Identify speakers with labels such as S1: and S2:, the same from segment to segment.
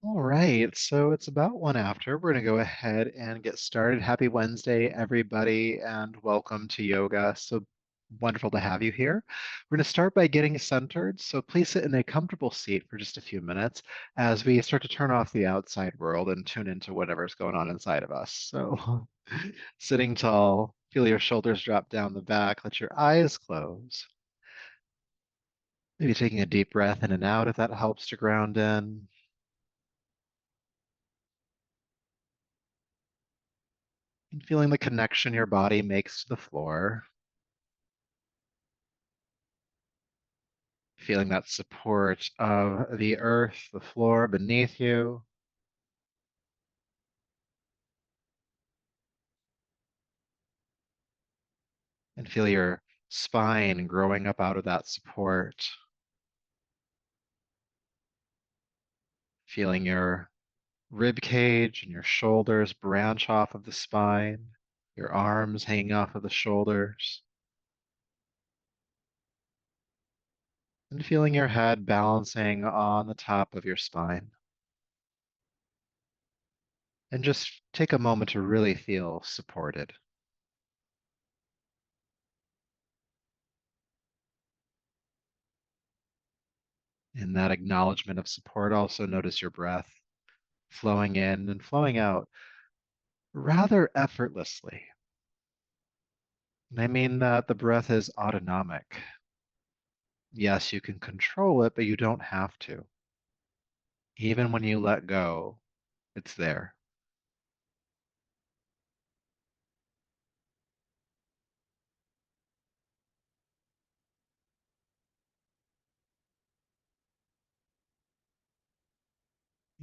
S1: All right, so it's about one after. We're going to go ahead and get started. Happy Wednesday, everybody, and welcome to yoga. So wonderful to have you here. We're going to start by getting centered. So please sit in a comfortable seat for just a few minutes as we start to turn off the outside world and tune into whatever's going on inside of us. So sitting tall, feel your shoulders drop down the back, let your eyes close. Maybe taking a deep breath in and out if that helps to ground in. And feeling the connection your body makes to the floor, feeling that support of the earth, the floor beneath you, and feel your spine growing up out of that support, feeling your rib cage and your shoulders branch off of the spine, your arms hanging off of the shoulders, and feeling your head balancing on the top of your spine. And just take a moment to really feel supported. In that acknowledgement of support, also notice your breath flowing in and flowing out rather effortlessly. And I mean that the breath is autonomic. Yes, you can control it, but you don't have to. Even when you let go, it's there.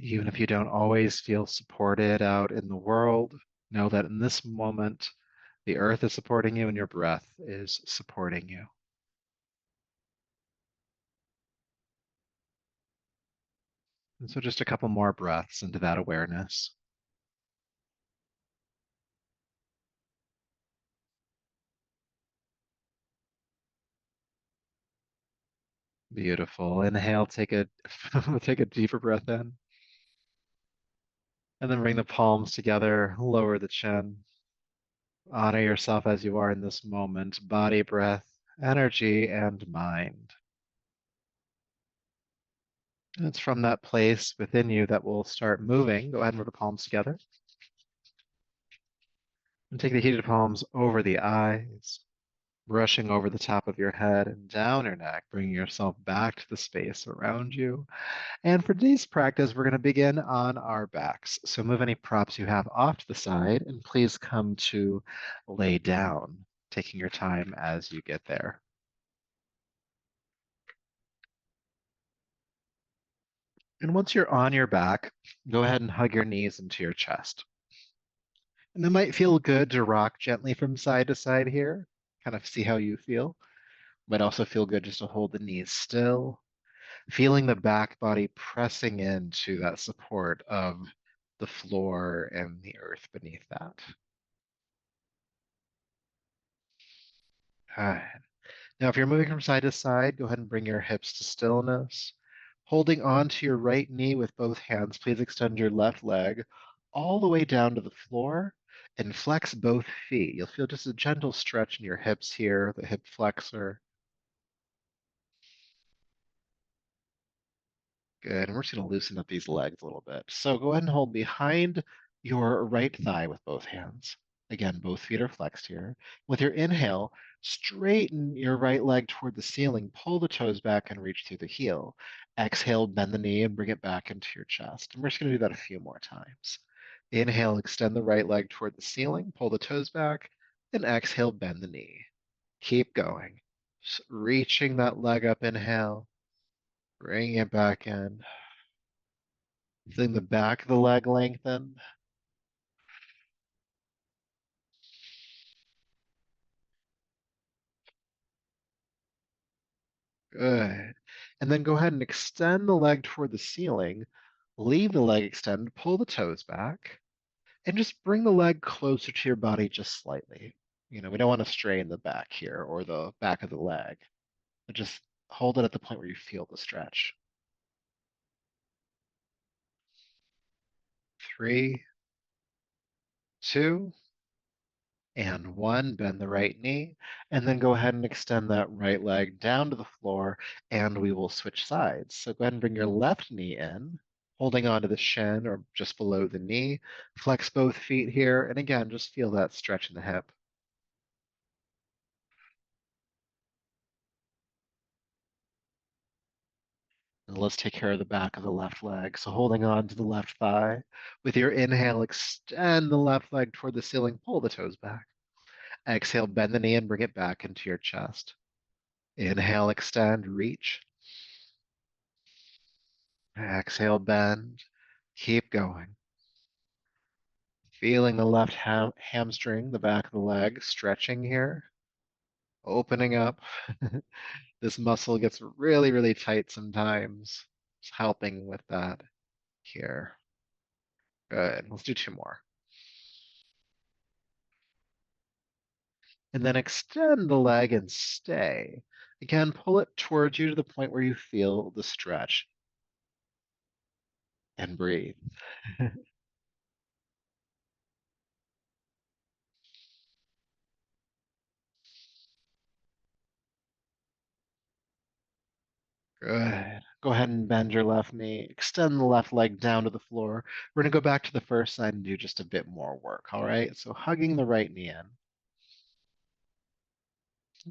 S1: Even if you don't always feel supported out in the world, know that in this moment, the earth is supporting you and your breath is supporting you. And so just a couple more breaths into that awareness. Beautiful. Inhale, take a take a deeper breath in. And then bring the palms together, lower the chin. Honor yourself as you are in this moment, body, breath, energy, and mind. And it's from that place within you that we'll start moving. Go ahead and move the palms together. And take the heated palms over the eyes, brushing over the top of your head and down your neck, bringing yourself back to the space around you. And for today's practice, we're going to begin on our backs. So move any props you have off to the side, and please come to lay down, taking your time as you get there. And once you're on your back, go ahead and hug your knees into your chest. And it might feel good to rock gently from side to side here, kind of see how you feel. Might also feel good just to hold the knees still, feeling the back body pressing into that support of the floor and the earth beneath that. Ah, now, if you're moving from side to side, go ahead and bring your hips to stillness. Holding on to your right knee with both hands, please extend your left leg all the way down to the floor and flex both feet. You'll feel just a gentle stretch in your hips here, the hip flexor. Good. And we're just going to loosen up these legs a little bit. So go ahead and hold behind your right thigh with both hands. Again, both feet are flexed here. With your inhale, straighten your right leg toward the ceiling. Pull the toes back and reach through the heel. Exhale, bend the knee and bring it back into your chest. And we're just going to do that a few more times. Inhale, extend the right leg toward the ceiling. Pull the toes back. And exhale, bend the knee. Keep going. Just reaching that leg up. Inhale. Bring it back in. Feeling the back of the leg lengthen. Good. And then go ahead and extend the leg toward the ceiling. Leave the leg extended, pull the toes back, and just bring the leg closer to your body just slightly. We don't want to strain the back here or the back of the leg, but just hold it at the point where you feel the stretch. 3, 2, and 1. Bend the right knee, and then go ahead and extend that right leg down to the floor, and we will switch sides. So go ahead and bring your left knee in, holding onto the shin or just below the knee. Flex both feet here, and again, just feel that stretch in the hip. And let's take care of the back of the left leg. So holding on to the left thigh. With your inhale, extend the left leg toward the ceiling, pull the toes back. Exhale, bend the knee and bring it back into your chest. Inhale, extend, reach. Exhale, bend. Keep going. Feeling the left hamstring, the back of the leg, stretching here, opening up. This muscle gets really, really tight sometimes. It's helping with that here. Good. Let's do two more. And then extend the leg and stay. Again, pull it towards you to the point where you feel the stretch and breathe. Good. Go ahead and bend your left knee. Extend the left leg down to the floor. We're going to go back to the first side and do just a bit more work. All right. So hugging the right knee in.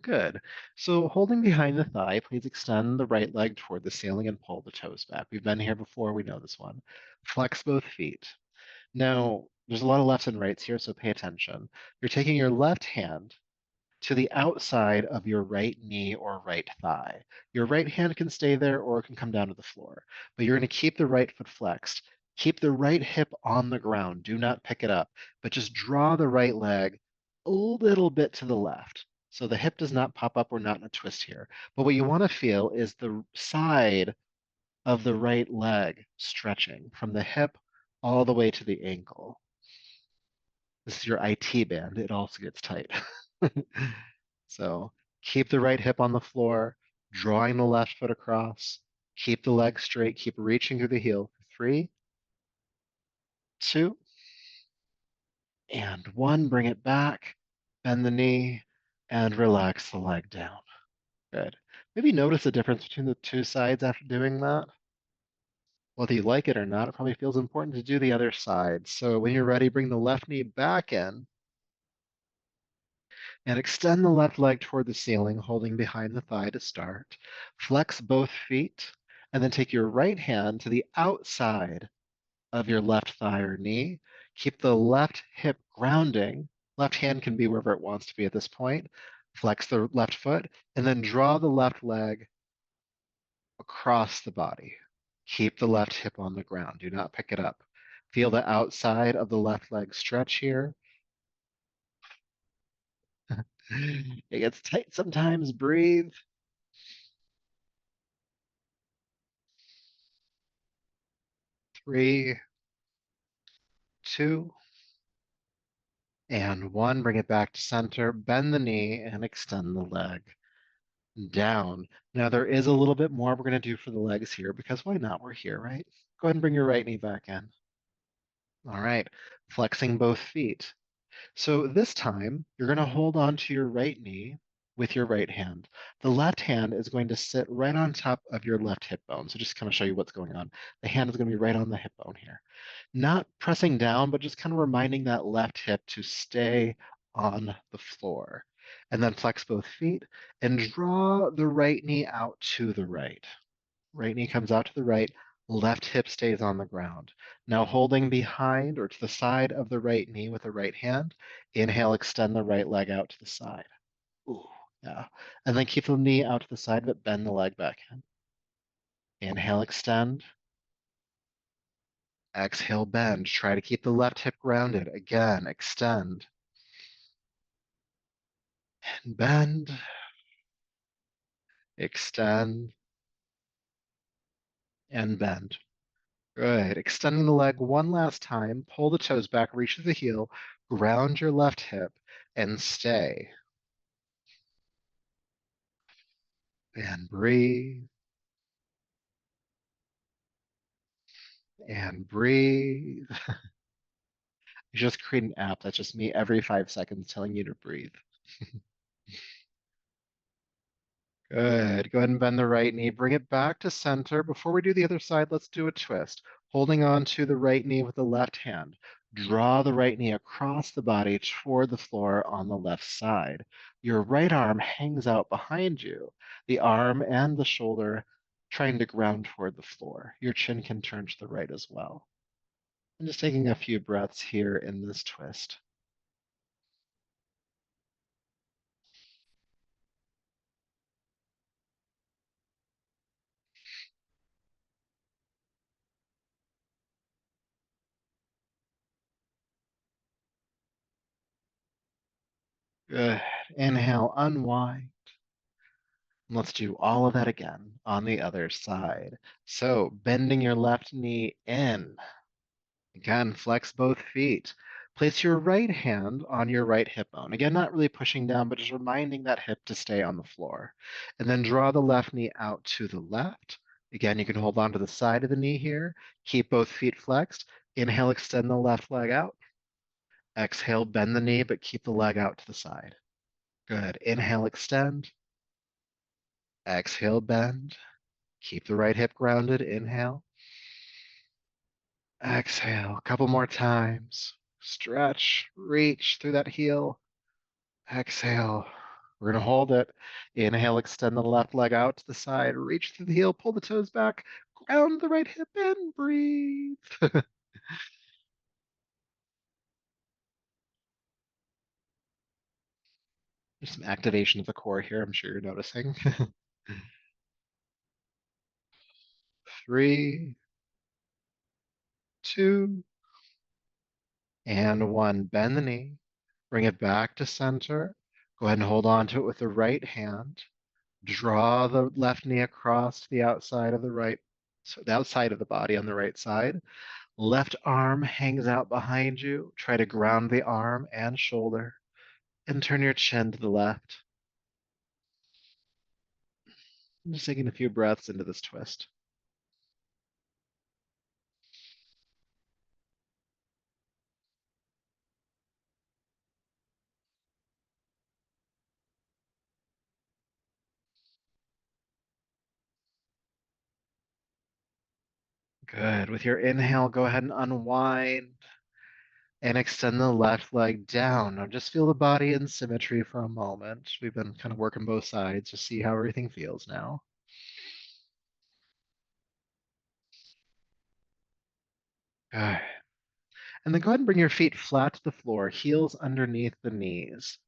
S1: Good. So holding behind the thigh, please extend the right leg toward the ceiling and pull the toes back. We've been here before. We know this one. Flex both feet. Now, there's a lot of lefts and rights here, so pay attention. You're taking your left hand to the outside of your right knee or right thigh. Your right hand can stay there or it can come down to the floor, but you're going to keep the right foot flexed. Keep the right hip on the ground. Do not pick it up, but just draw the right leg a little bit to the left. So the hip does not pop up. We're not in a twist here. But what you want to feel is the side of the right leg stretching from the hip all the way to the ankle. This is your IT band. It also gets tight. So keep the right hip on the floor, drawing the left foot across. Keep the leg straight. Keep reaching through the heel. 3, 2, and 1. Bring it back. Bend the knee and relax the leg down. Good. Maybe notice the difference between the two sides after doing that. Whether you like it or not, it probably feels important to do the other side. So when you're ready, bring the left knee back in and extend the left leg toward the ceiling, holding behind the thigh to start. Flex both feet, and then take your right hand to the outside of your left thigh or knee. Keep the left hip grounding. Left hand can be wherever it wants to be at this point. Flex the left foot, and then draw the left leg across the body. Keep the left hip on the ground. Do not pick it up. Feel the outside of the left leg stretch here. It gets tight sometimes. Breathe. 3, 2, and 1. Bring it back to center. Bend the knee and extend the leg down. Now, there is a little bit more we're going to do for the legs here because why not? We're here, right? Go ahead and bring your right knee back in. All right. Flexing both feet. So this time, you're going to hold on to your right knee with your right hand. The left hand is going to sit right on top of your left hip bone. So just kind of show you what's going on. The hand is going to be right on the hip bone here. Not pressing down, but just kind of reminding that left hip to stay on the floor. And then flex both feet and draw the right knee out to the right. Right knee comes out to the right, left hip stays on the ground. Now holding behind or to the side of the right knee with the right hand, inhale, extend the right leg out to the side. Ooh, yeah. And then keep the knee out to the side, but bend the leg back in. Inhale, extend. Exhale, bend. Try to keep the left hip grounded. Again, extend and bend. Extend and bend. Good. Extending the leg one last time. Pull the toes back, reach to the heel, ground your left hip, and stay. And breathe. And breathe. You should just create an app that's just me every 5 seconds telling you to breathe. Good. Go ahead and bend the right knee. Bring it back to center. Before we do the other side, let's do a twist. Holding on to the right knee with the left hand. Draw the right knee across the body toward the floor on the left side. Your right arm hangs out behind you, the arm and the shoulder trying to ground toward the floor. Your chin can turn to the right as well. I'm just taking a few breaths here in this twist. Good. Inhale, unwind. Let's do all of that again on the other side. So bending your left knee in. Again, flex both feet. Place your right hand on your right hip bone. Again, not really pushing down, but just reminding that hip to stay on the floor. And then draw the left knee out to the left. Again, you can hold on to the side of the knee here. Keep both feet flexed. Inhale, extend the left leg out. Exhale, bend the knee, but keep the leg out to the side. Good. Inhale, extend. Exhale, bend. Keep the right hip grounded. Inhale. Exhale. A couple more times. Stretch, reach through that heel. Exhale. We're going to hold it. Inhale, extend the left leg out to the side. Reach through the heel, pull the toes back, ground the right hip in, breathe. There's some activation of the core here, I'm sure you're noticing. 3, 2, and 1. Bend the knee. Bring it back to center. Go ahead and hold on to it with the right hand. Draw the left knee across the outside of the right, so the outside of the body on the right side. Left arm hangs out behind you. Try to ground the arm and shoulder and turn your chin to the left. I'm just taking a few breaths into this twist. Good. With your inhale, go ahead and unwind and extend the left leg down. Now just feel the body in symmetry for a moment. We've been kind of working both sides to see how everything feels now. Good. And then go ahead and bring your feet flat to the floor, heels underneath the knees.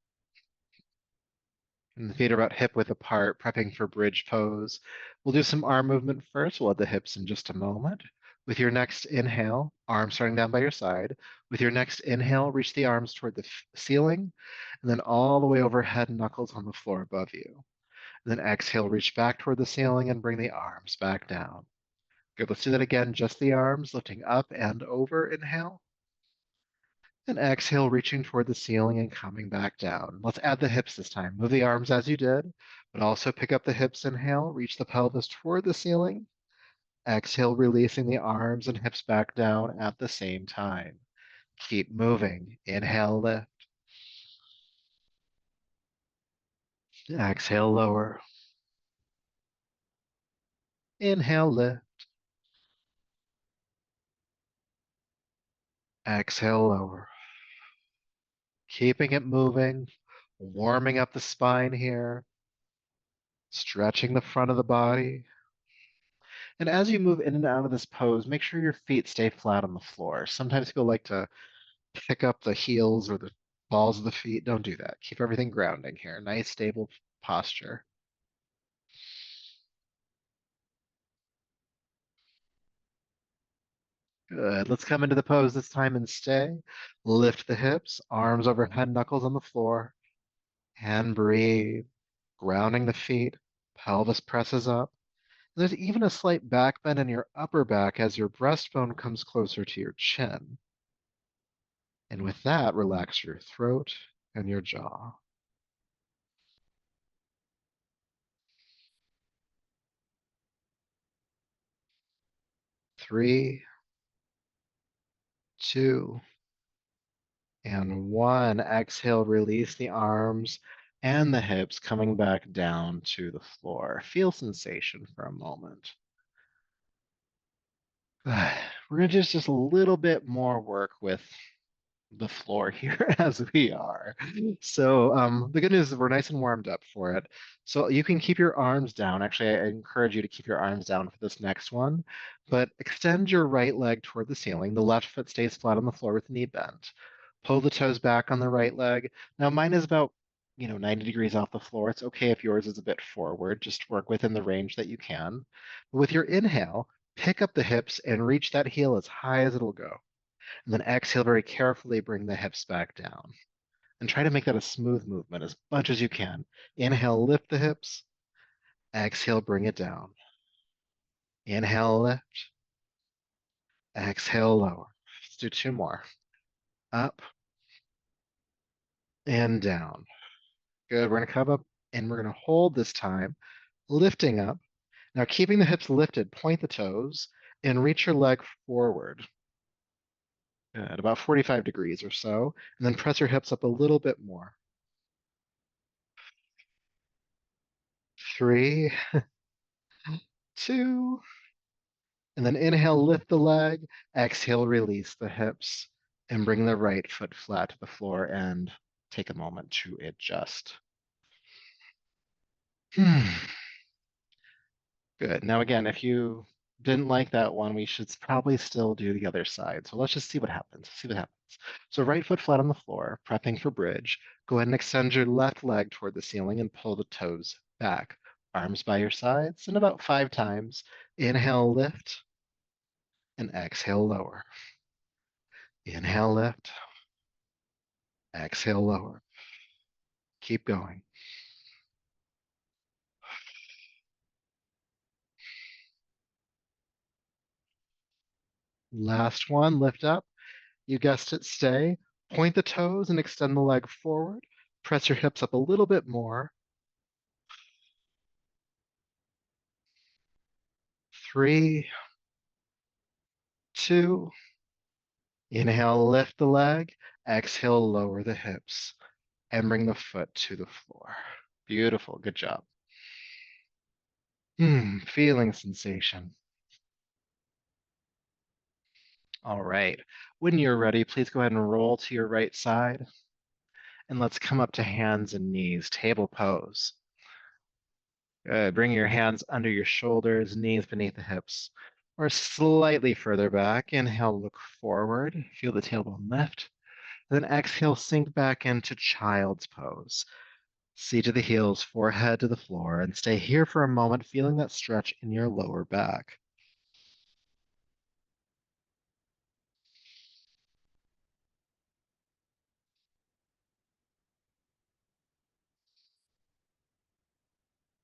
S1: And the feet are about hip width apart, prepping for bridge pose. We'll do some arm movement first. We'll add the hips in just a moment. With your next inhale, arms starting down by your side. With your next inhale, reach the arms toward the ceiling, and then all the way overhead, knuckles on the floor above you. And then exhale, reach back toward the ceiling and bring the arms back down. Good, let's do that again. Just the arms, lifting up and over. Inhale. And exhale, reaching toward the ceiling and coming back down. Let's add the hips this time. Move the arms as you did, but also pick up the hips. Inhale, reach the pelvis toward the ceiling. Exhale, releasing the arms and hips back down at the same time. Keep moving. Inhale, lift. Exhale, lower. Inhale, lift. Exhale, lower. Keeping it moving, warming up the spine here, stretching the front of the body. And as you move in and out of this pose, make sure your feet stay flat on the floor. Sometimes people like to pick up the heels or the balls of the feet. Don't do that. Keep everything grounding here. Nice, stable posture. Good. Let's come into the pose this time and stay. Lift the hips, arms overhead, knuckles on the floor, and breathe. Grounding the feet, pelvis presses up. There's even a slight back bend in your upper back as your breastbone comes closer to your chin. And with that, relax your throat and your jaw. 3, 2, And one. Exhale, release the arms and the hips coming back down to the floor. Feel sensation for a moment. We're going to do just a little bit more work with the floor here as we are. So the good news is we're nice and warmed up for it. So you can keep your arms down. Actually, I encourage you to keep your arms down for this next one, but extend your right leg toward the ceiling. The left foot stays flat on the floor with the knee bent. Pull the toes back on the right leg. Now mine is about 90 degrees off the floor. It's okay if yours is a bit forward. Just work within the range that you can. With your inhale, pick up the hips and reach that heel as high as it'll go. And then exhale very carefully, bring the hips back down. And try to make that a smooth movement as much as you can. Inhale, lift the hips. Exhale, bring it down. Inhale, lift. Exhale, lower. Let's do two more. Up and down. Good. We're going to come up and we're going to hold this time, lifting up. Now, keeping the hips lifted, point the toes and reach your leg forward. Good. About 45 degrees or so. And then press your hips up a little bit more. 3, 2, and then inhale, lift the leg. Exhale, release the hips and bring the right foot flat to the floor and take a moment to adjust. Good. Now, again, if you didn't like that one, we should probably still do the other side. So let's just see what happens. See what happens. So right foot flat on the floor, prepping for bridge. Go ahead and extend your left leg toward the ceiling and pull the toes back. Arms by your sides and about 5 times. Inhale, lift, and exhale, lower. Inhale, lift. Exhale, lower. Keep going. Last one, lift up. You guessed it, stay. Point the toes and extend the leg forward. Press your hips up a little bit more. 3, 2. Inhale, lift the leg. Exhale, lower the hips and bring the foot to the floor. Beautiful. Good job. Feeling sensation. All right. When you're ready, please go ahead and roll to your right side. And let's come up to hands and knees, table pose. Good. Bring your hands under your shoulders, knees beneath the hips, or slightly further back. Inhale, look forward. Feel the tailbone lift. Then exhale, sink back into child's pose. Seat to the heels, forehead to the floor, and stay here for a moment, feeling that stretch in your lower back.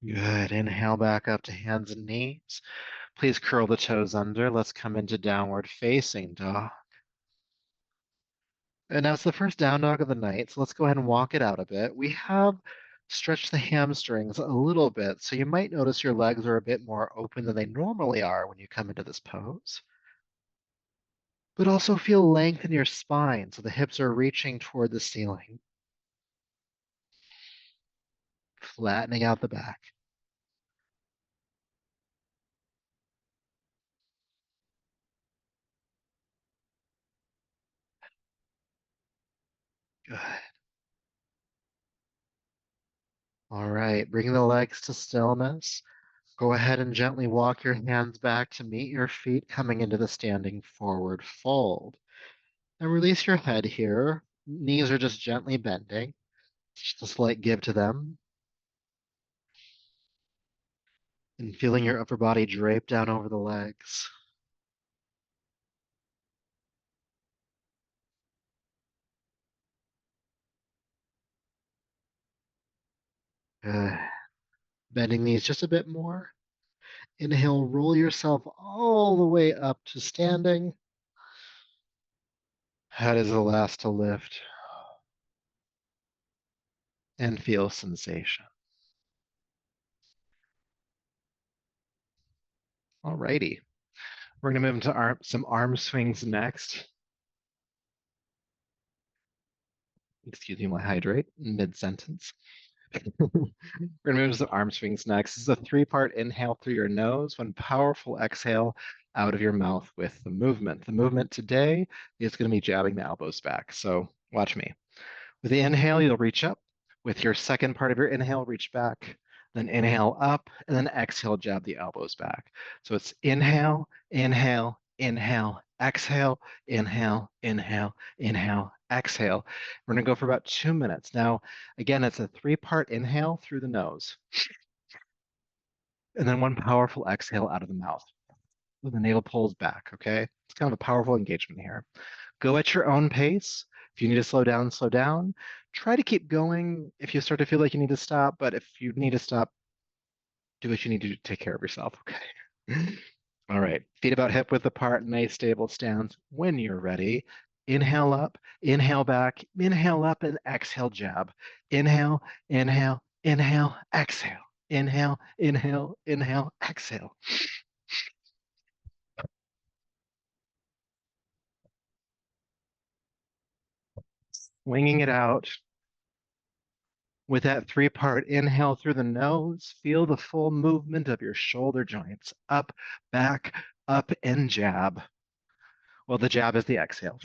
S1: Good. Inhale back up to hands and knees. Please curl the toes under. Let's come into downward facing dog. And now it's the first down dog of the night, so let's go ahead and walk it out a bit. We have stretched the hamstrings a little bit, so you might notice your legs are a bit more open than they normally are when you come into this pose. But also feel length in your spine, so the hips are reaching toward the ceiling, flattening out the back. Good. All right, bring the legs to stillness. Go ahead and gently walk your hands back to meet your feet coming into the standing forward fold. And release your head here. Knees are just gently bending. Just a slight give to them. And feeling your upper body drape down over the legs. Good. Bending knees just a bit more. Inhale, roll yourself all the way up to standing. Head is the last to lift. And feel sensation. Alrighty. We're going to move into some arm swings next. Excuse me, my hydrate mid-sentence. We're gonna move to some arm swings next. This is a three-part inhale through your nose, one powerful exhale out of your mouth with the movement. The movement today is going to be jabbing the elbows back. So watch me. With the inhale, you'll reach up. With your second part of your inhale, reach back. Then inhale up, and then exhale, jab the elbows back. So it's inhale, inhale, inhale, exhale, inhale, inhale, inhale, exhale. We're going to go for about 2 minutes. Now, again, it's a three-part inhale through the nose, and then one powerful exhale out of the mouth. The navel pulls back, okay? It's kind of a powerful engagement here. Go at your own pace. If you need to slow down, slow down. Try to keep going if you start to feel like you need to stop, but if you need to stop, do what you need to do to take care of yourself, okay? All right, feet about hip width apart, nice stable stance. When you're ready, inhale up, inhale back, inhale up, and exhale jab. Inhale, inhale, inhale, exhale. Inhale, inhale, inhale, exhale. Winging it out. With that three-part inhale through the nose, feel the full movement of your shoulder joints, up, back, up, and jab. Well, the jab is the exhale.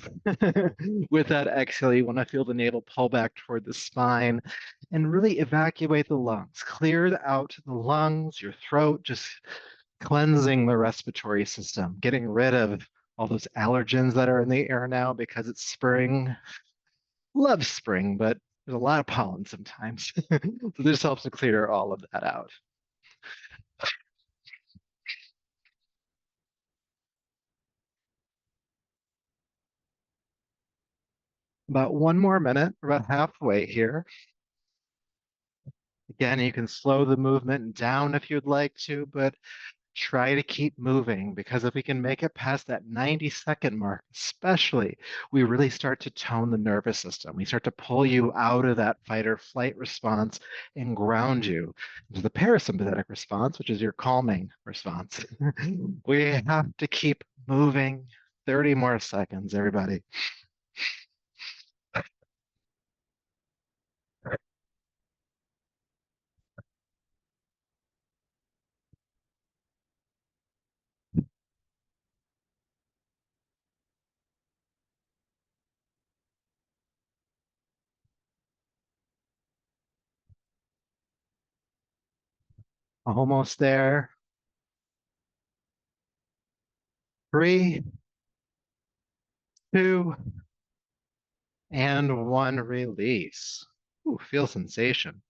S1: With that exhale, you want to feel the navel pull back toward the spine and really evacuate the lungs. Clear out the lungs, your throat, just cleansing the respiratory system, getting rid of all those allergens that are in the air now because it's spring. Love spring, but there's a lot of pollen sometimes. So this helps to clear all of that out. About 1 more minute, we're about halfway here. Again, you can slow the movement down if you'd like to, but try to keep moving because if we can make it past that 90-second mark, especially, we really start to tone the nervous system. We start to pull you out of that fight or flight response and ground you into the parasympathetic response, which is your calming response. We have to keep moving. 30 more seconds, everybody. Almost there. 3, 2, and 1. Release. Ooh, feel sensation.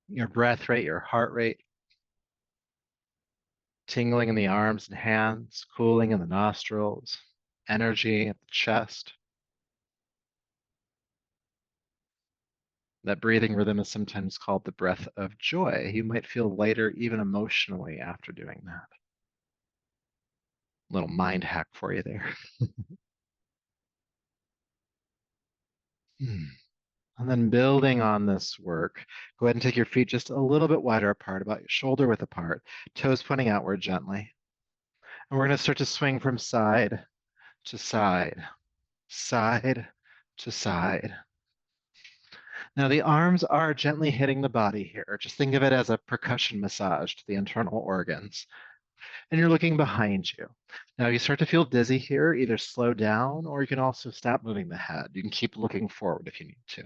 S1: Your breath rate, your heart rate, tingling in the arms and hands, cooling in the nostrils, energy at the chest. That breathing rhythm is sometimes called the breath of joy. You might feel lighter even emotionally after doing that. Little mind hack for you there. Hmm. And then building on this work, go ahead and take your feet just a little bit wider apart, about shoulder width apart, toes pointing outward gently. And we're going to start to swing from side to side, side to side. Now the arms are gently hitting the body here. Just think of it as a percussion massage to the internal organs. And you're looking behind you. Now you start to feel dizzy here, either slow down or you can also stop moving the head. You can keep looking forward if you need to.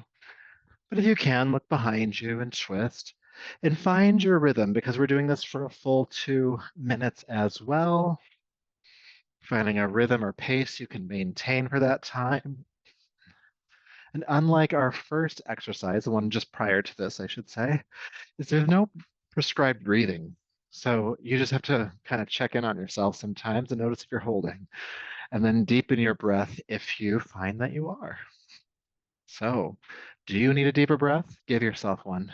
S1: But if you can, look behind you and twist and find your rhythm because we're doing this for a full 2 minutes as well. Finding a rhythm or pace you can maintain for that time. And unlike our first exercise, the one just prior to this, I should say, is there's no prescribed breathing. So you just have to kind of check in on yourself sometimes and notice if you're holding, and then deepen your breath if you find that you are. So, do you need a deeper breath? Give yourself one.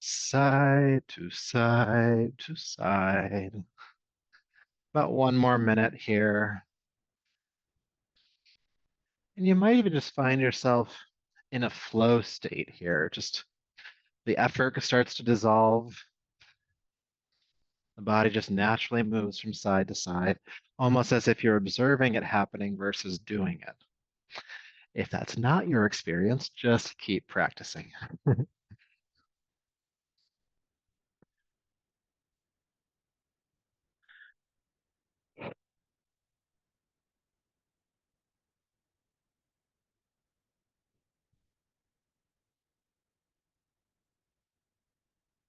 S1: Side to side to side. About 1 more minute here. And you might even just find yourself in a flow state here. Just the effort starts to dissolve. The body just naturally moves from side to side, almost as if you're observing it happening versus doing it. If that's not your experience, just keep practicing.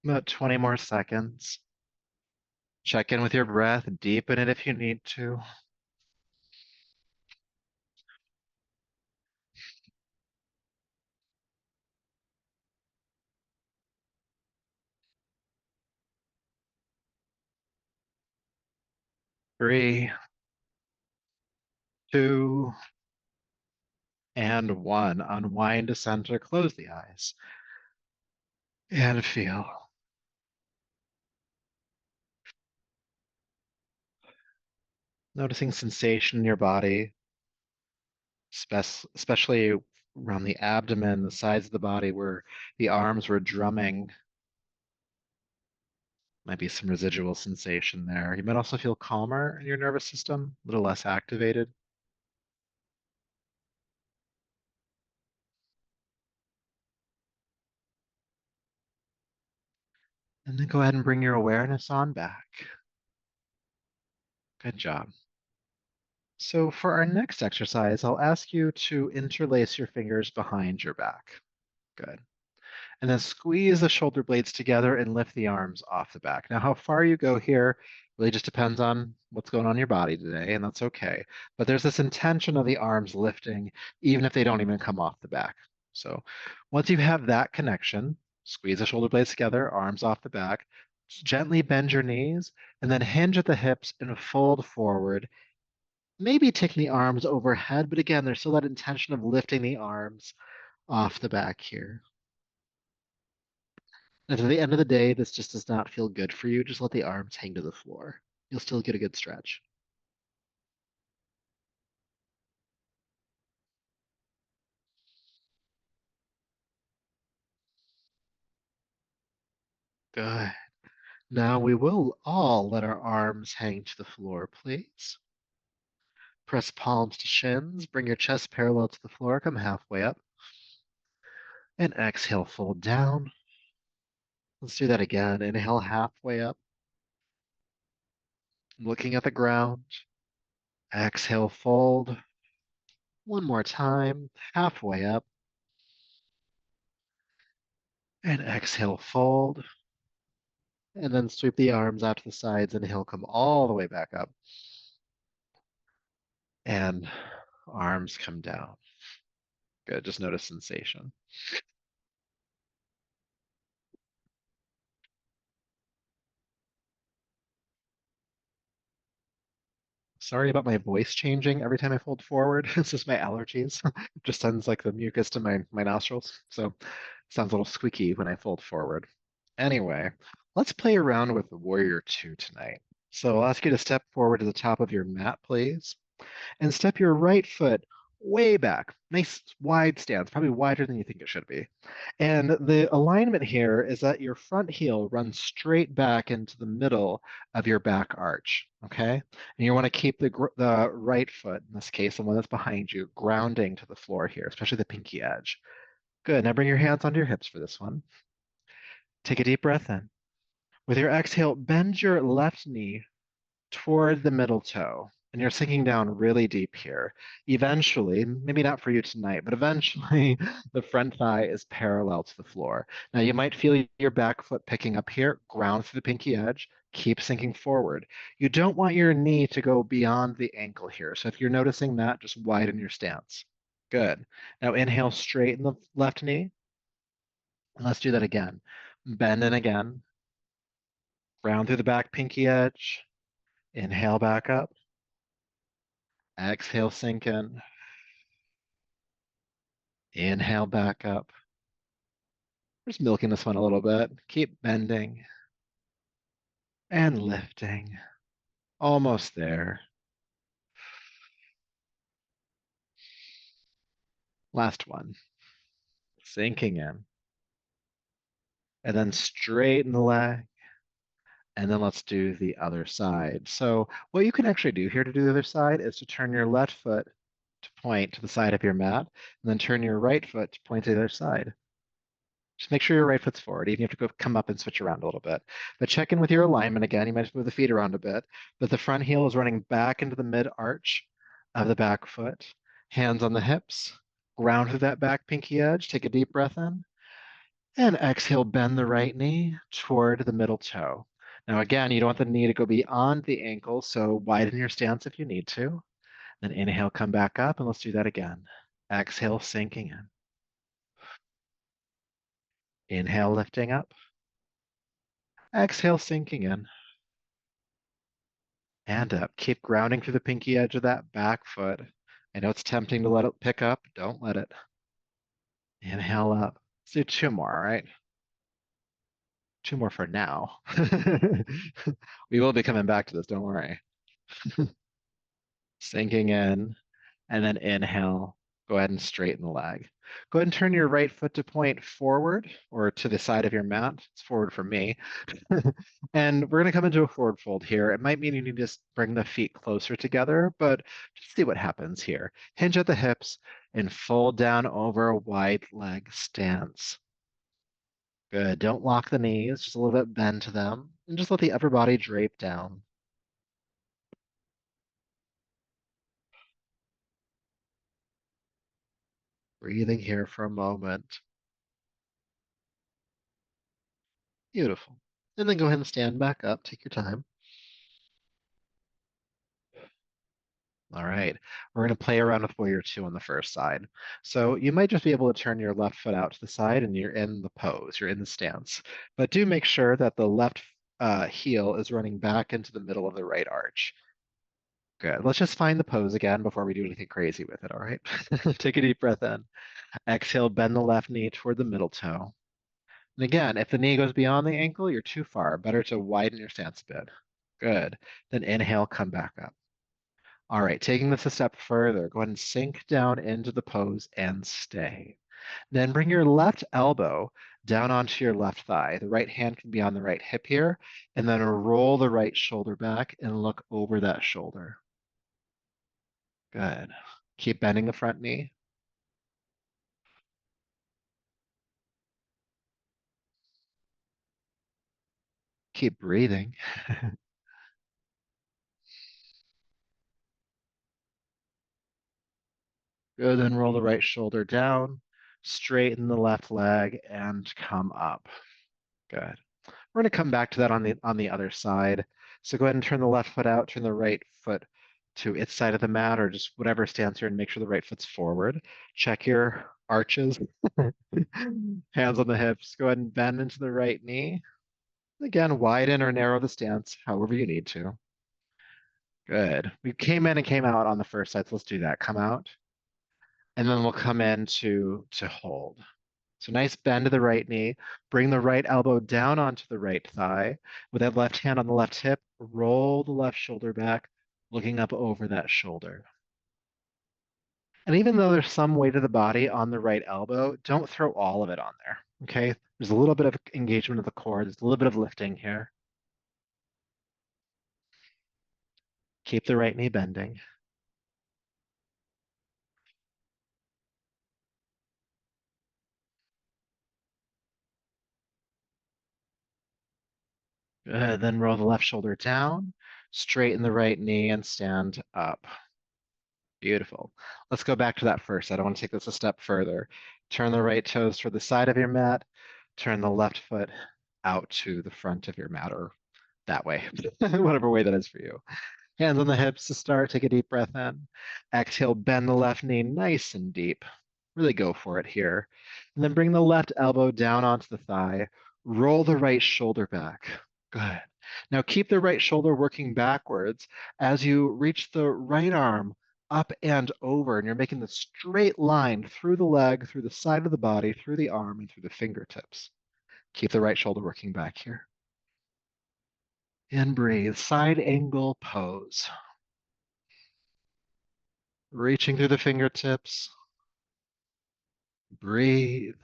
S1: About 20 more seconds. Check in with your breath, deepen it if you need to. 3, 2, and 1. Unwind to center, close the eyes, and feel. Noticing sensation in your body, especially around the abdomen, the sides of the body where the arms were drumming. Might be some residual sensation there. You might also feel calmer in your nervous system, a little less activated. And then go ahead and bring your awareness on back. Good job. So for our next exercise, I'll ask you to interlace your fingers behind your back. Good. And then squeeze the shoulder blades together and lift the arms off the back. Now, how far you go here really just depends on what's going on in your body today, and that's okay. But there's this intention of the arms lifting, even if they don't even come off the back. So once you have that connection, squeeze the shoulder blades together, arms off the back, gently bend your knees, and then hinge at the hips and fold forward. Maybe taking the arms overhead, but again, there's still that intention of lifting the arms off the back here. If at the end of the day, this just does not feel good for you, just let the arms hang to the floor. You'll still get a good stretch. Good. Now we will all let our arms hang to the floor, please. Press palms to shins. Bring your chest parallel to the floor. Come halfway up. And exhale, fold down. Let's do that again. Inhale halfway up. Looking at the ground. Exhale, fold. One more time. Halfway up. And exhale, fold. And then sweep the arms out to the sides. Inhale, come all the way back up. And arms come down. Good. Just notice sensation. Sorry about my voice changing every time I fold forward. It's just my allergies. Just sends like the mucus to my nostrils. So it sounds a little squeaky when I fold forward. Anyway, let's play around with the Warrior 2 tonight. So I'll ask you to step forward to the top of your mat, please, and step your right foot way back. Nice wide stance, probably wider than you think it should be. And the alignment here is that your front heel runs straight back into the middle of your back arch, okay? And you want to keep the right foot, in this case, the one that's behind you, grounding to the floor here, especially the pinky edge. Good. Now bring your hands onto your hips for this one. Take a deep breath in. With your exhale, bend your left knee toward the middle toe. And you're sinking down really deep here. Eventually, maybe not for you tonight, but eventually the front thigh is parallel to the floor. Now you might feel your back foot picking up here, ground through the pinky edge, keep sinking forward. You don't want your knee to go beyond the ankle here. So if you're noticing that, just widen your stance. Good. Now inhale, straighten the left knee. And let's do that again. Bend in again. Ground through the back pinky edge. Inhale back up. Exhale, sink in. Inhale back up. Just milking this one a little bit. Keep bending and lifting. Almost there. Last one. Sinking in. And then straighten the leg. And then let's do the other side. So what you can actually do here to do the other side is to turn your left foot to point to the side of your mat, and then turn your right foot to point to the other side. Just make sure your right foot's forward. Even if you have to go come up and switch around a little bit. But check in with your alignment again. You might just move the feet around a bit. But the front heel is running back into the mid arch of the back foot. Hands on the hips. Ground through that back pinky edge. Take a deep breath in. And exhale, bend the right knee toward the middle toe. Now, again, you don't want the knee to go beyond the ankle, so widen your stance if you need to. Then inhale, come back up, and let's do that again. Exhale, sinking in. Inhale, lifting up. Exhale, sinking in. And up. Keep grounding through the pinky edge of that back foot. I know it's tempting to let it pick up. Don't let it. Inhale up. Let's do two more, all right? Two more for now. We will be coming back to this, don't worry. Sinking in, and then inhale. Go ahead and straighten the leg. Go ahead and turn your right foot to point forward or to the side of your mat. It's forward for me. And we're going to come into a forward fold here. It might mean you need to just bring the feet closer together, but just see what happens here. Hinge at the hips and fold down over a wide leg stance. Good. Don't lock the knees, just a little bit bend to them, and just let the upper body drape down. Breathing here for a moment. Beautiful. And then go ahead and stand back up. Take your time. All right. We're going to play around with warrior two on the first side. So you might just be able to turn your left foot out to the side and you're in the pose, you're in the stance. But do make sure that the left heel is running back into the middle of the right arch. Good. Let's just find the pose again before we do anything crazy with it. All right. Take a deep breath in. Exhale, bend the left knee toward the middle toe. And again, if the knee goes beyond the ankle, you're too far. Better to widen your stance a bit. Good. Then inhale, come back up. All right, taking this a step further, go ahead and sink down into the pose and stay. Then bring your left elbow down onto your left thigh. The right hand can be on the right hip here, and then roll the right shoulder back and look over that shoulder. Good. Keep bending the front knee. Keep breathing. Good, then roll the right shoulder down, straighten the left leg, and come up. Good. We're going to come back to that on the other side. So go ahead and turn the left foot out, turn the right foot to its side of the mat or just whatever stance you're in, make sure the right foot's forward. Check your arches. Hands on the hips. Go ahead and bend into the right knee. Again, widen or narrow the stance, however you need to. Good. We came in and came out on the first side, so let's do that. Come out. And then we'll come in to hold. So nice bend to the right knee. Bring the right elbow down onto the right thigh. With that left hand on the left hip, roll the left shoulder back, looking up over that shoulder. And even though there's some weight of the body on the right elbow, don't throw all of it on there. Okay? There's a little bit of engagement of the core. There's a little bit of lifting here. Keep the right knee bending. Good. Then roll the left shoulder down, straighten the right knee, and stand up. Beautiful. Let's go back to that first. I don't want to take this a step further. Turn the right toes toward the side of your mat. Turn the left foot out to the front of your mat or that way, whatever way that is for you. Hands on the hips to start. Take a deep breath in. Exhale, bend the left knee nice and deep. Really go for it here. And then bring the left elbow down onto the thigh. Roll the right shoulder back. Good. Now keep the right shoulder working backwards as you reach the right arm up and over, and you're making the straight line through the leg, through the side of the body, through the arm, and through the fingertips. Keep the right shoulder working back here. And breathe. Side angle pose. Reaching through the fingertips. Breathe.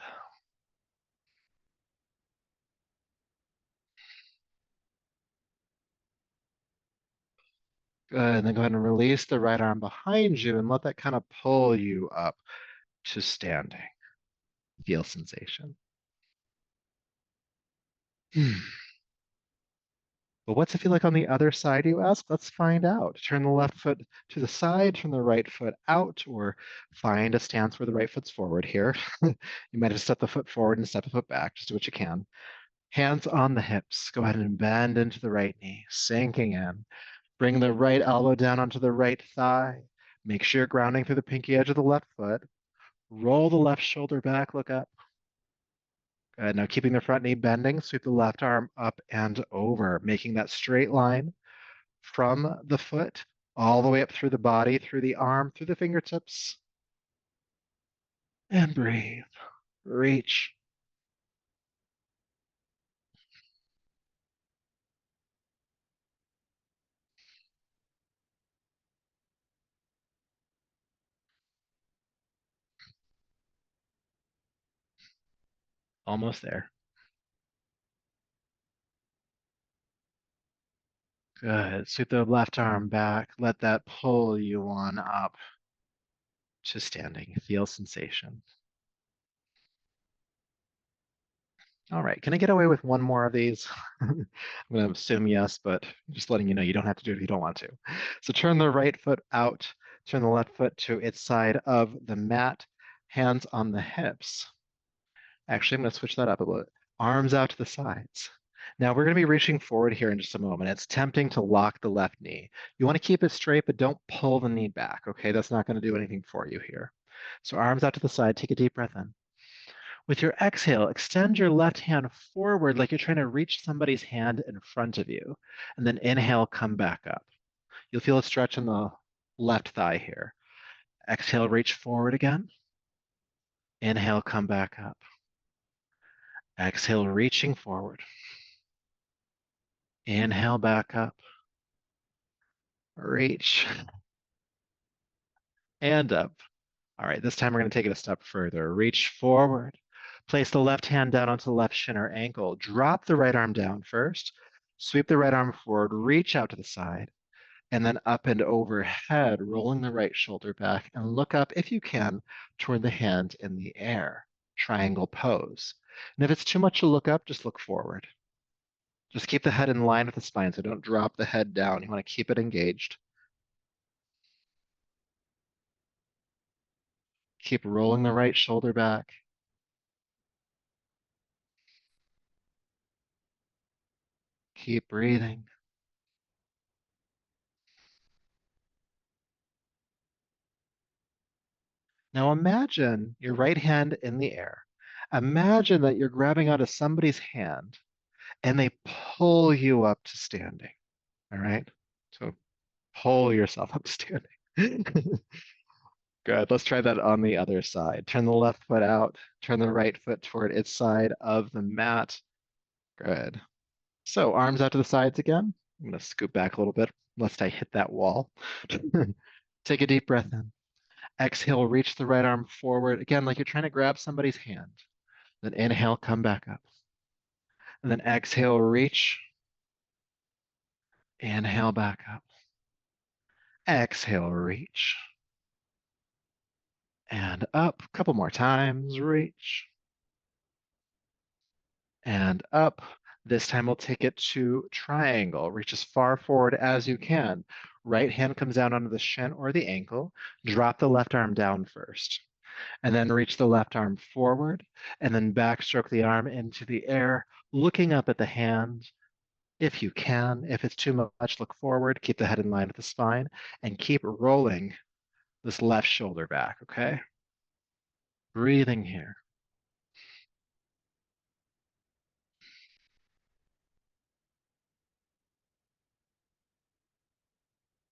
S1: Good. And then go ahead and release the right arm behind you and let that kind of pull you up to standing. Feel sensation. But what's it feel like on the other side, you ask? Let's find out. Turn the left foot to the side, turn the right foot out, or find a stance where the right foot's forward here. You might have step the foot forward and step the foot back. Just do what you can. Hands on the hips. Go ahead and bend into the right knee, sinking in. Bring the right elbow down onto the right thigh. Make sure you're grounding through the pinky edge of the left foot. Roll the left shoulder back, look up. Good. Now keeping the front knee bending, sweep the left arm up and over, making that straight line from the foot all the way up through the body, through the arm, through the fingertips. And breathe. Reach. Almost there. Good. Sweep the left arm back. Let that pull you on up to standing. Feel sensation. All right. Can I get away with one more of these? I'm going to assume yes, but just letting you know you don't have to do it if you don't want to. So turn the right foot out. Turn the left foot to its side of the mat. Hands on the hips. Actually, I'm going to switch that up a little. Arms out to the sides. Now we're going to be reaching forward here in just a moment. It's tempting to lock the left knee. You want to keep it straight, but don't pull the knee back, okay? That's not going to do anything for you here. So arms out to the side. Take a deep breath in. With your exhale, extend your left hand forward like you're trying to reach somebody's hand in front of you. And then inhale, come back up. You'll feel a stretch in the left thigh here. Exhale, reach forward again. Inhale, come back up. Exhale, reaching forward. Inhale back up. Reach and up. All right, this time we're going to take it a step further. Reach forward. Place the left hand down onto the left shin or ankle. Drop the right arm down first. Sweep the right arm forward. Reach out to the side. And then up and overhead, rolling the right shoulder back. And look up, if you can, toward the hand in the air. Triangle pose. And if it's too much to look up, just look forward. Just keep the head in line with the spine, so don't drop the head down. You want to keep it engaged. Keep rolling the right shoulder back. Keep breathing. Now imagine your right hand in the air. Imagine that you're grabbing onto somebody's hand and they pull you up to standing. All right? So pull yourself up to standing. Good. Let's try that on the other side. Turn the left foot out. Turn the right foot toward its side of the mat. Good. So arms out to the sides again. I'm going to scoot back a little bit lest I hit that wall. Take a deep breath in. Exhale, reach the right arm forward. Again, like you're trying to grab somebody's hand. Then inhale, come back up. And then exhale, reach. Inhale, back up. Exhale, reach. And up. A couple more times. Reach. And up. This time we'll take it to triangle. Reach as far forward as you can. Right hand comes down onto the shin or the ankle. Drop the left arm down first. And then reach the left arm forward. And then backstroke the arm into the air, looking up at the hand. If you can, if it's too much, look forward, keep the head in line with the spine, and keep rolling this left shoulder back, okay? Breathing here.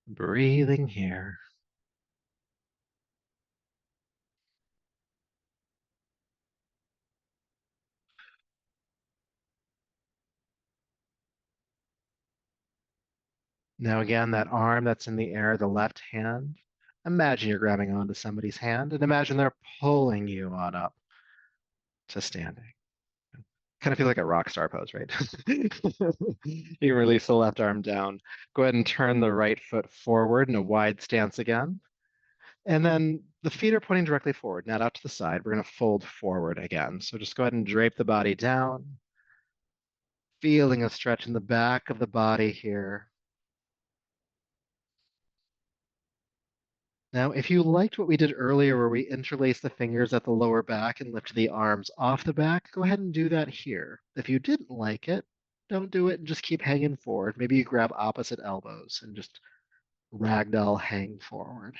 S1: Breathing here. Now again, that arm that's in the air, the left hand, imagine you're grabbing onto somebody's hand and imagine they're pulling you on up to standing. Kind of feel like a rock star pose, right? You can release the left arm down. Go ahead and turn the right foot forward in a wide stance again. And then the feet are pointing directly forward, not out to the side. We're going to fold forward again. So just go ahead and drape the body down, feeling a stretch in the back of the body here. Now, if you liked what we did earlier, where we interlace the fingers at the lower back and lift the arms off the back, go ahead and do that here. If you didn't like it, don't do it and just keep hanging forward. Maybe you grab opposite elbows and just ragdoll hang forward.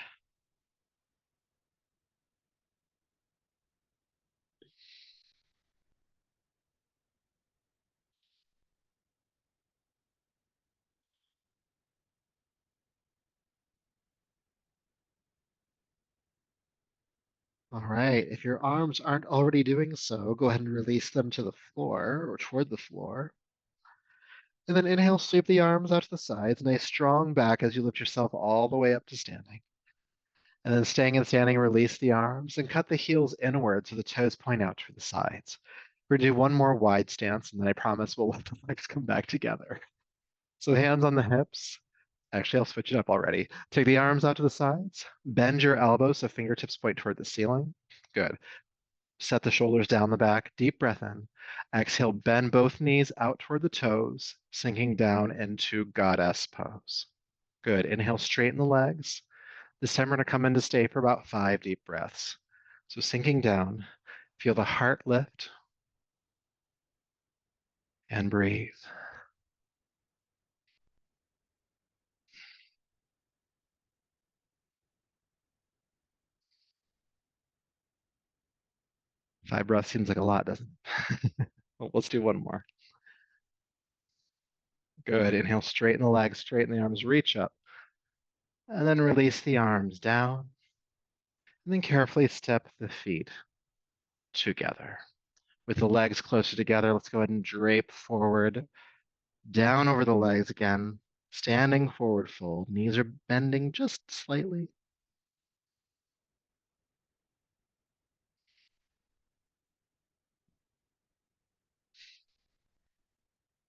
S1: All right, if your arms aren't already doing so, go ahead and release them to the floor or toward the floor. And then inhale, sweep the arms out to the sides. Nice strong back as you lift yourself all the way up to standing. And then staying in standing, release the arms and cut the heels inward so the toes point out to the sides. We're gonna do one more wide stance, and then I promise we'll let the legs come back together. So hands on the hips. Actually, I'll switch it up already. Take the arms out to the sides. Bend your elbows so fingertips point toward the ceiling. Good. Set the shoulders down the back. Deep breath in. Exhale, bend both knees out toward the toes, sinking down into goddess pose. Good. Inhale, straighten the legs. This time we're going to come into stay for about 5 deep breaths. So sinking down, feel the heart lift and breathe. Five breaths seems like a lot, doesn't it? Well, let's do one more. Good. Inhale, straighten the legs, straighten the arms, reach up. And then release the arms down. And then carefully step the feet together. With the legs closer together, let's go ahead and drape forward, down over the legs again, standing forward fold. Knees are bending just slightly.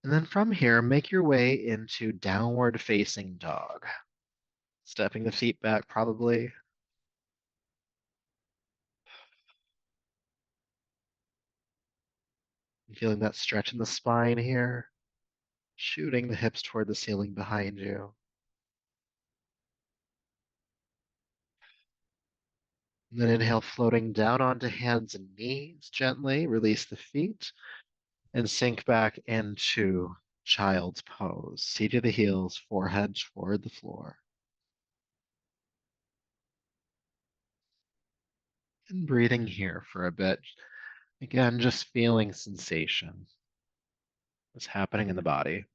S1: And then from here, make your way into downward facing dog. Stepping the feet back, probably. Feeling that stretch in the spine here, shooting the hips toward the ceiling behind you. And then inhale, floating down onto hands and knees gently. Release the feet and sink back into child's pose. Seat of the heels, forehead toward the floor. And breathing here for a bit. Again, just feeling sensation. What's happening in the body.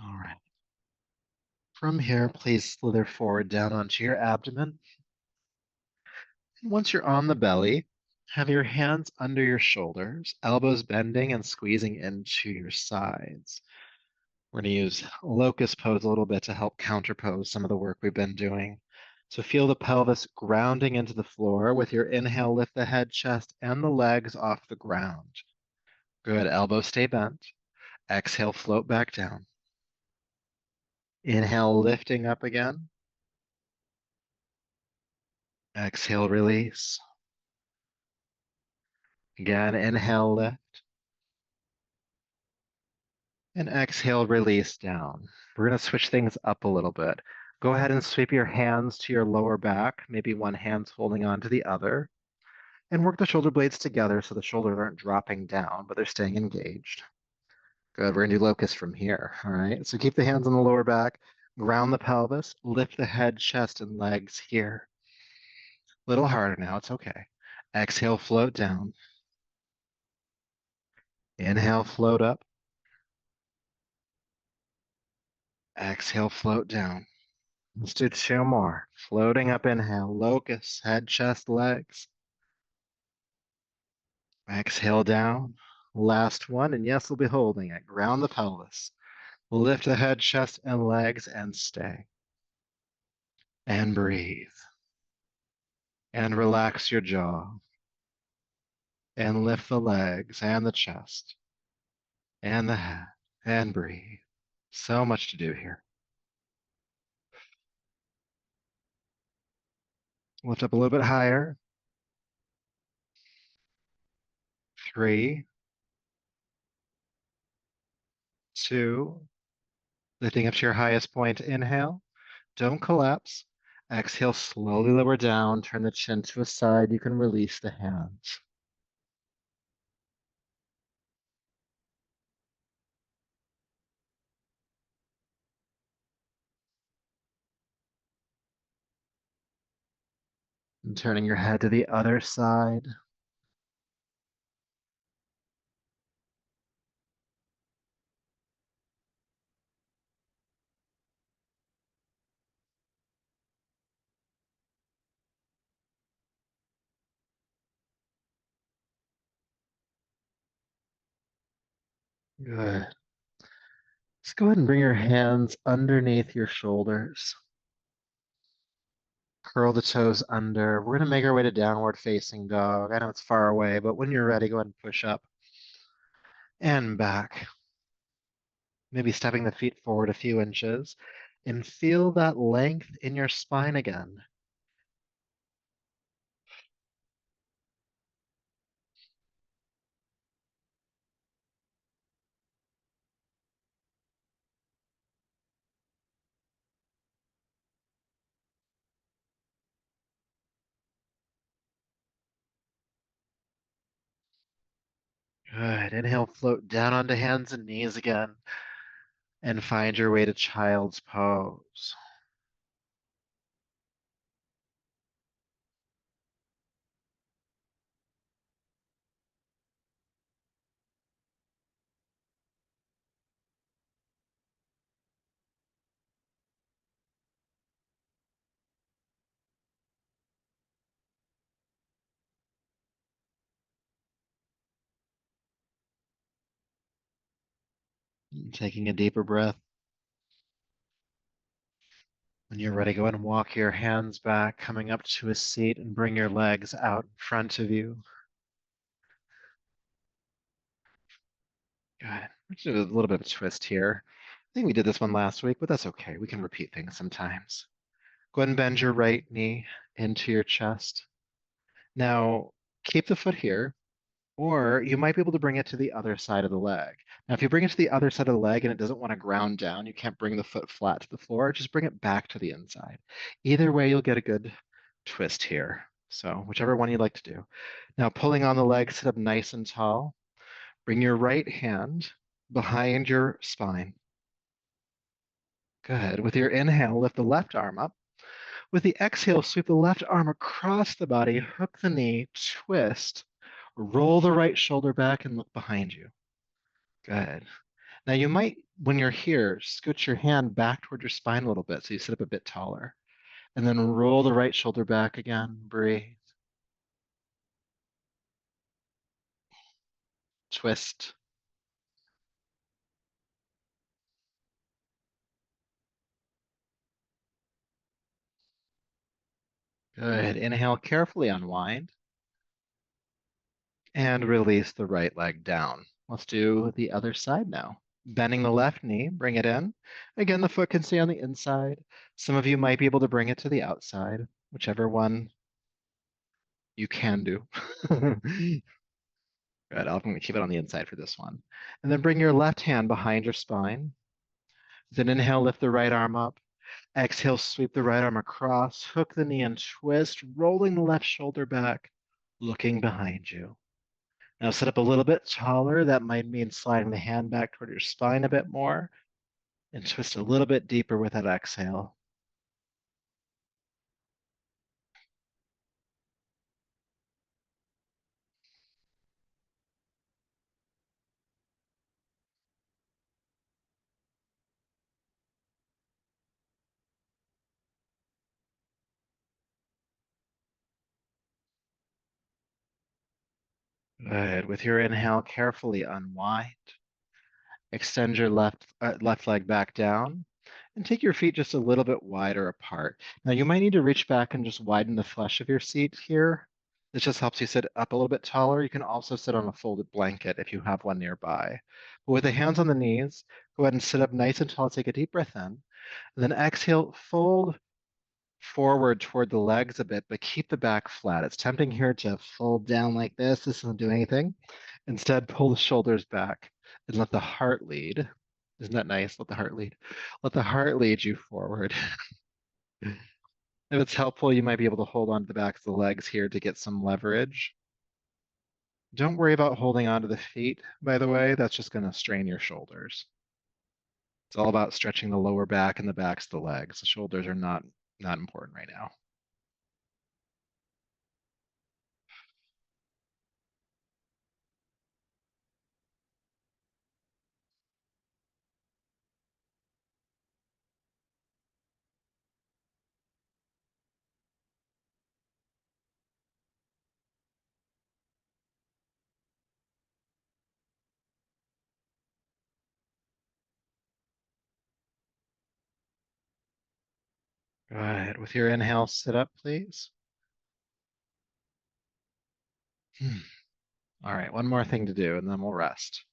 S1: All right. From here, please slither forward down onto your abdomen. And once you're on the belly, have your hands under your shoulders, elbows bending and squeezing into your sides. We're going to use locust pose a little bit to help counterpose some of the work we've been doing. So feel the pelvis grounding into the floor. With your inhale, lift the head, chest, and the legs off the ground. Good. Elbows stay bent. Exhale, float back down. Inhale, lifting up again. Exhale, release. Again, inhale, lift. And exhale, release down. We're going to switch things up a little bit. Go ahead and sweep your hands to your lower back. Maybe one hand's holding on to the other. And work the shoulder blades together so the shoulders aren't dropping down, but they're staying engaged. Good. We're going to do locust from here. All right. So keep the hands on the lower back. Ground the pelvis. Lift the head, chest, and legs here. A little harder now. It's okay. Exhale, float down. Inhale, float up. Exhale, float down. Let's do 2 more. Floating up, inhale, locust, head, chest, legs. Exhale down. Last one, and yes, we'll be holding it. Ground the pelvis. Lift the head, chest, and legs, and stay. And breathe. And relax your jaw. And lift the legs and the chest and the head. And breathe. So much to do here. Lift up a little bit higher. 3, 2, lifting up to your highest point. Inhale. Don't collapse. Exhale, slowly lower down. Turn the chin to a side. You can release the hands. And turning your head to the other side. Good. Let's go ahead and bring your hands underneath your shoulders. Curl the toes under. We're going to make our way to downward facing dog. I know it's far away, but when you're ready, go ahead and push up and back. Maybe stepping the feet forward a few inches and feel that length in your spine again. Good. Inhale, float down onto hands and knees again and find your way to child's pose. Taking a deeper breath. When you're ready, go ahead and walk your hands back, coming up to a seat, and bring your legs out in front of you. Good. Let's do a little bit of a twist here. I think we did this one last week, but that's okay. We can repeat things sometimes. Go ahead and bend your right knee into your chest. Now, keep the foot here, or you might be able to bring it to the other side of the leg. Now, if you bring it to the other side of the leg and it doesn't want to ground down, you can't bring the foot flat to the floor, just bring it back to the inside. Either way, you'll get a good twist here. So whichever one you'd like to do. Now, pulling on the leg, sit up nice and tall. Bring your right hand behind your spine. Good. With your inhale, lift the left arm up. With the exhale, sweep the left arm across the body, hook the knee, twist, roll the right shoulder back, and look behind you. Good. Now you might, when you're here, scoot your hand back toward your spine a little bit so you sit up a bit taller. And then roll the right shoulder back again. Breathe. Twist. Good. Inhale, carefully unwind. And release the right leg down. Let's do the other side now. Bending the left knee, bring it in. Again, the foot can stay on the inside. Some of you might be able to bring it to the outside, whichever one you can do. Good, I'm going to keep it on the inside for this one. And then bring your left hand behind your spine. Then inhale, lift the right arm up. Exhale, sweep the right arm across, hook the knee and twist, rolling the left shoulder back, looking behind you. Now sit up a little bit taller. That might mean sliding the hand back toward your spine a bit more and twist a little bit deeper with that exhale. Good. With your inhale, carefully unwind. Extend your left leg back down and take your feet just a little bit wider apart. Now you might need to reach back and just widen the flesh of your seat here. This just helps you sit up a little bit taller. You can also sit on a folded blanket if you have one nearby. But with the hands on the knees, go ahead and sit up nice and tall. Take a deep breath in. And then exhale, fold forward toward the legs a bit, but keep the back flat. It's tempting here to fold down like this. This doesn't do anything. Instead, pull the shoulders back and let the heart lead. Isn't that nice? Let the heart lead. Let the heart lead you forward. If it's helpful, you might be able to hold on to the backs of the legs here to get some leverage. Don't worry about holding on to the feet, by the way. That's just going to strain your shoulders. It's all about stretching the lower back and the backs of the legs. The shoulders are not important right now. Go ahead. With your inhale, sit up, please. Hmm. All right, one more thing to do, and then we'll rest.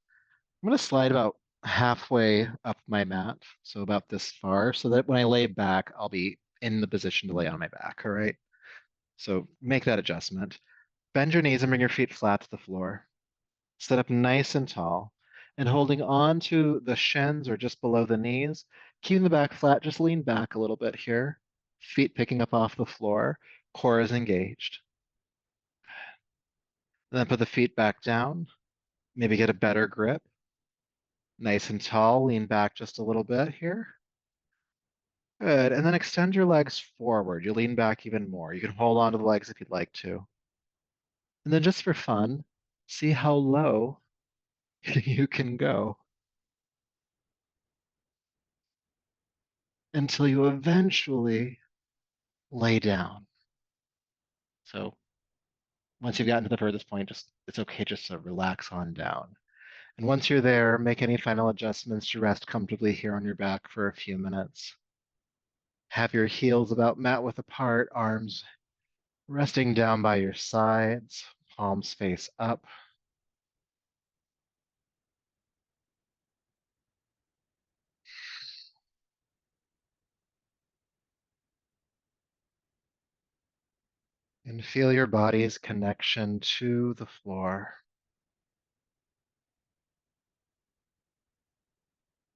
S1: I'm going to slide about halfway up my mat, so about this far, so that when I lay back, I'll be in the position to lay on my back. All right. So make that adjustment. Bend your knees and bring your feet flat to the floor. Sit up nice and tall. And holding on to the shins or just below the knees, keeping the back flat, just lean back a little bit here. Feet picking up off the floor. Core is engaged. Then put the feet back down. Maybe get a better grip. Nice and tall. Lean back just a little bit here. Good. And then extend your legs forward. You lean back even more. You can hold on to the legs if you'd like to. And then just for fun, see how low you can go until you eventually lay down. So once you've gotten to the furthest point, just it's okay just to relax on down. And once you're there, make any final adjustments to rest comfortably here on your back for a few minutes. Have your heels about mat width apart, arms resting down by your sides, palms face up. And feel your body's connection to the floor.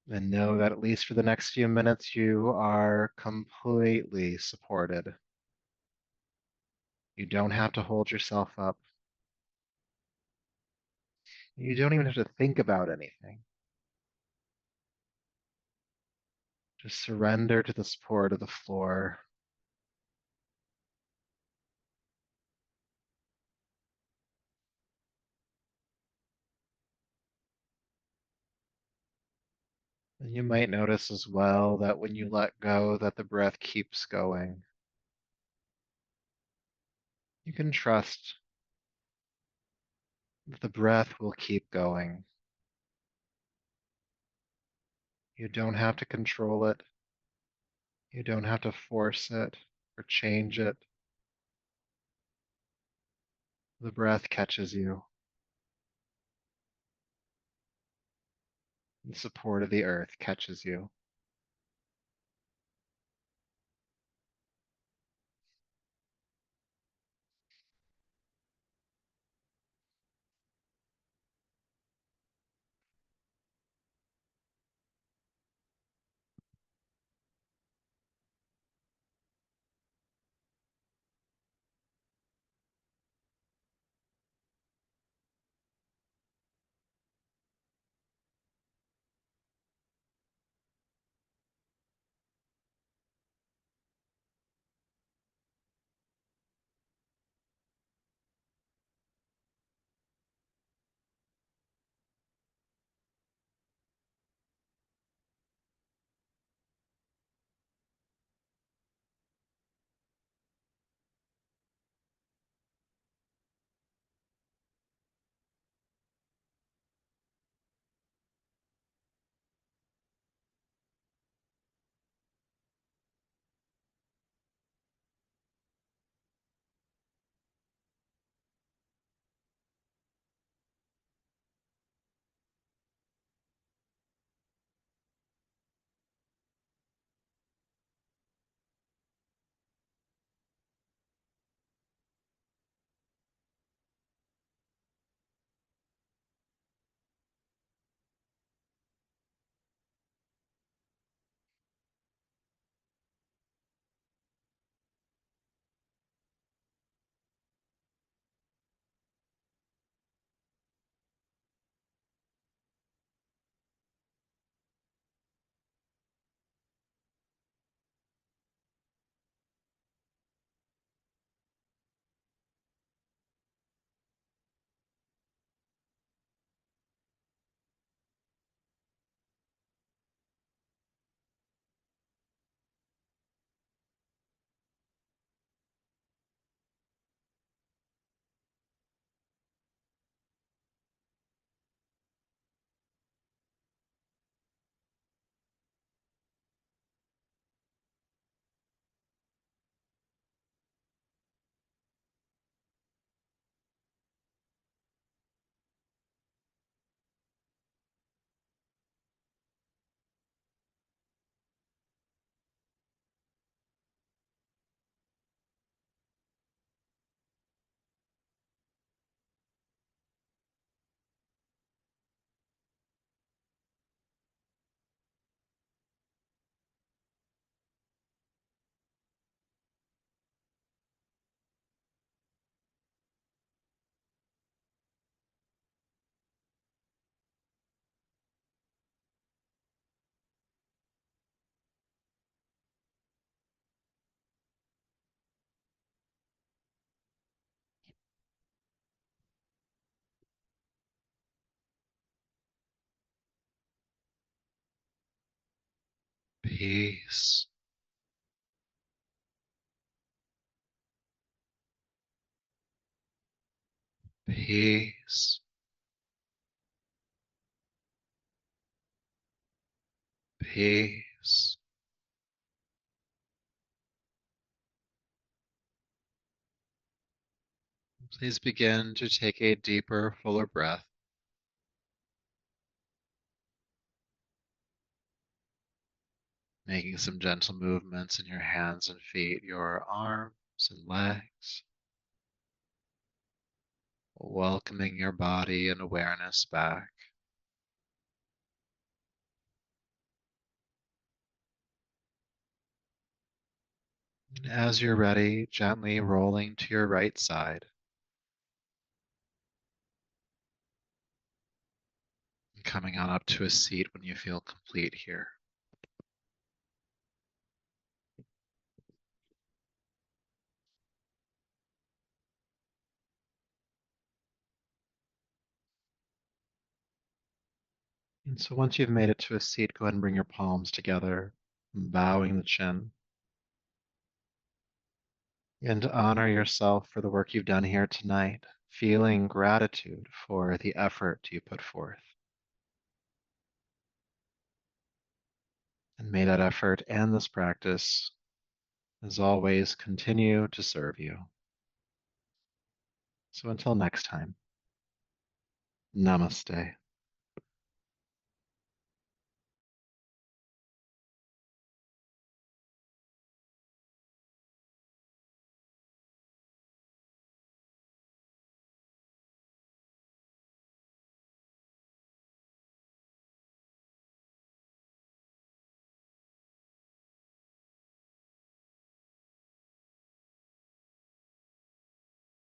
S1: And know that at least for the next few minutes, you are completely supported. You don't have to hold yourself up. You don't even have to think about anything. Just surrender to the support of the floor. And you might notice as well that when you let go, that the breath keeps going. You can trust that the breath will keep going. You don't have to control it. You don't have to force it or change it. The breath catches you. The support of the earth catches you.
S2: peace, peace, peace. Please begin to take a deeper, fuller breath, making some gentle movements in your hands and feet, your arms and legs, welcoming your body and awareness back. And as you're ready, gently rolling to your right side, and coming on up to a seat when you feel complete here. And so once you've made it to a seat, go ahead and bring your palms together, bowing the chin, and honor yourself for the work you've done here tonight, feeling gratitude for the effort you put forth. And may that effort and this practice, as always, continue to serve you. So until next time, namaste.